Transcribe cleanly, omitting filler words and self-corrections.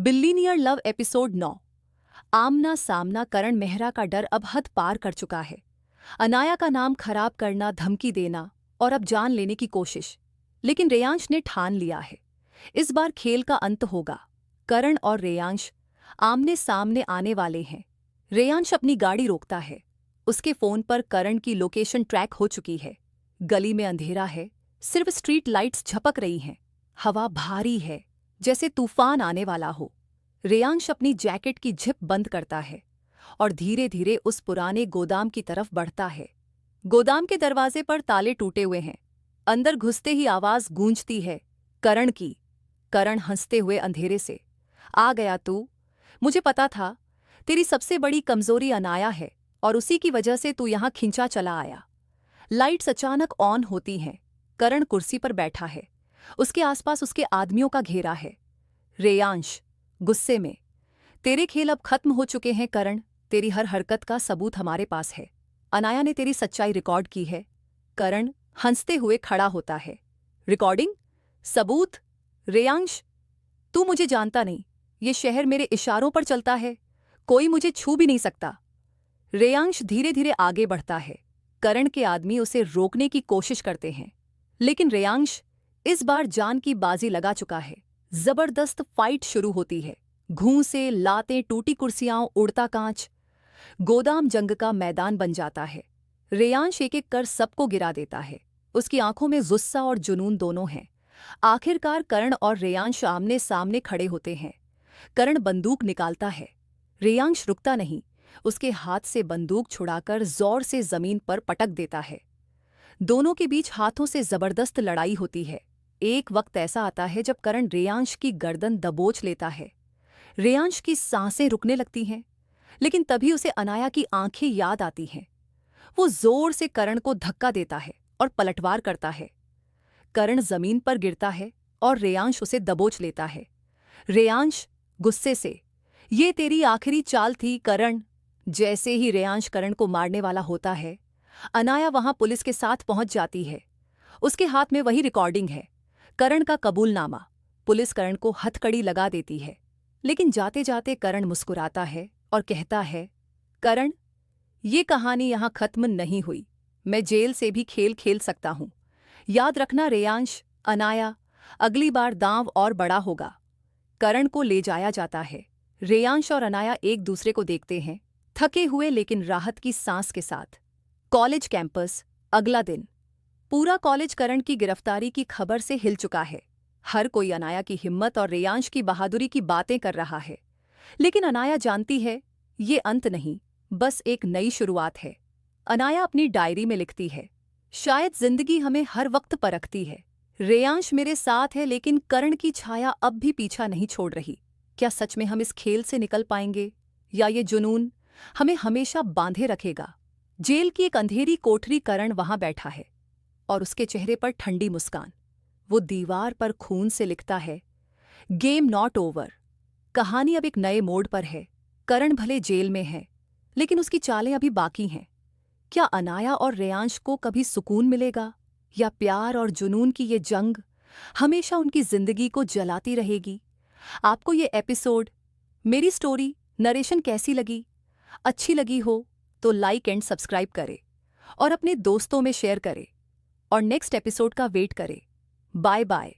बिल्लीनियर love episode 9। आमना सामना। करण मेहरा का डर अब हद पार कर चुका है। अनाया का नाम खराब करना, धमकी देना और अब जान लेने की कोशिश। लेकिन रेयांश ने ठान लिया है, इस बार खेल का अंत होगा। करण और रेयांश आमने सामने आने वाले हैं। रेयांश अपनी गाड़ी रोकता है। उसके फोन पर करण की लोकेशन ट्रैक हो चुकी है। गली में अंधेरा है, सिर्फ स्ट्रीट लाइट्स झपक रही हैं। हवा भारी है, जैसे तूफान आने वाला हो। रेयांश अपनी जैकेट की जिप बंद करता है और धीरे धीरे उस पुराने गोदाम की तरफ बढ़ता है। गोदाम के दरवाजे पर ताले टूटे हुए हैं। अंदर घुसते ही आवाज गूंजती है, करण की। करण हंसते हुए अंधेरे से, आ गया तू। मुझे पता था तेरी सबसे बड़ी कमजोरी अनाया है और उसी की वजह से तू यहां खिंचा चला आया। लाइट्स अचानक ऑन होती हैं। करण कुर्सी पर बैठा है, उसके आसपास उसके आदमियों का घेरा है। रेयांश गुस्से में, तेरे खेल अब खत्म हो चुके हैं करण। तेरी हर हरकत का सबूत हमारे पास है। अनाया ने तेरी सच्चाई रिकॉर्ड की है। करण हंसते हुए खड़ा होता है। रिकॉर्डिंग? सबूत? रेयांश, तू मुझे जानता नहीं। ये शहर मेरे इशारों पर चलता है, कोई मुझे छू भी नहीं सकता। रेयांश धीरे धीरे आगे बढ़ता है। करण के आदमी उसे रोकने की कोशिश करते हैं, लेकिन रेयांश इस बार जान की बाजी लगा चुका है। जबरदस्त फाइट शुरू होती है। घूंसे, लातें, टूटी कुर्सियां, उड़ता कांच। गोदाम जंग का मैदान बन जाता है। रेयांश एक एक कर सबको गिरा देता है। उसकी आंखों में गुस्सा और जुनून दोनों हैं। आखिरकार करण और रेयांश आमने सामने खड़े होते हैं। करण बंदूक निकालता है। रेयांश रुकता नहीं, उसके हाथ से बंदूक छुड़ाकर जोर से जमीन पर पटक देता है। दोनों के बीच हाथों से जबरदस्त लड़ाई होती है। एक वक्त ऐसा आता है जब करण रेयांश की गर्दन दबोच लेता है। रेयांश की सांसें रुकने लगती हैं, लेकिन तभी उसे अनाया की आंखें याद आती हैं। वो जोर से करण को धक्का देता है और पलटवार करता है। करण जमीन पर गिरता है और रेयांश उसे दबोच लेता है। रेयांश गुस्से से, ये तेरी आखिरी चाल थी करण। जैसे ही रेयांश करण को मारने वाला होता है, अनाया वहां पुलिस के साथ पहुंच जाती है। उसके हाथ में वही रिकॉर्डिंग है, करण का कबूलनामा। पुलिस करण को हथकड़ी लगा देती है, लेकिन जाते जाते करण मुस्कुराता है और कहता है, करण, ये कहानी यहां खत्म नहीं हुई। मैं जेल से भी खेल खेल सकता हूं। याद रखना रेयांश, अनाया, अगली बार दांव और बड़ा होगा। करण को ले जाया जाता है। रेयांश और अनाया एक दूसरे को देखते हैं, थके हुए लेकिन राहत की सांस के साथ। कॉलेज कैंपस, अगला दिन। पूरा कॉलेज करण की गिरफ्तारी की खबर से हिल चुका है। हर कोई अनाया की हिम्मत और रेयांश की बहादुरी की बातें कर रहा है। लेकिन अनाया जानती है, ये अंत नहीं, बस एक नई शुरुआत है। अनाया अपनी डायरी में लिखती है, शायद जिंदगी हमें हर वक्त परखती है। रेयांश मेरे साथ है, लेकिन करण की छाया अब भी पीछा नहीं छोड़ रही। क्या सच में हम इस खेल से निकल पाएंगे, या ये जुनून हमें हमेशा बांधे रखेगा? जेल की एक अंधेरी कोठरी, करण वहां बैठा है और उसके चेहरे पर ठंडी मुस्कान। वो दीवार पर खून से लिखता है, गेम नॉट ओवर। कहानी अब एक नए मोड़ पर है। करण भले जेल में है, लेकिन उसकी चालें अभी बाकी हैं। क्या अनाया और रेयांश को कभी सुकून मिलेगा, या प्यार और जुनून की ये जंग हमेशा उनकी जिंदगी को जलाती रहेगी? आपको ये एपिसोड, मेरी स्टोरी, नरेशन कैसी लगी? अच्छी लगी हो तो लाइक एंड सब्सक्राइब करें और अपने दोस्तों में शेयर करें और नेक्स्ट एपिसोड का वेट करें। Bye bye.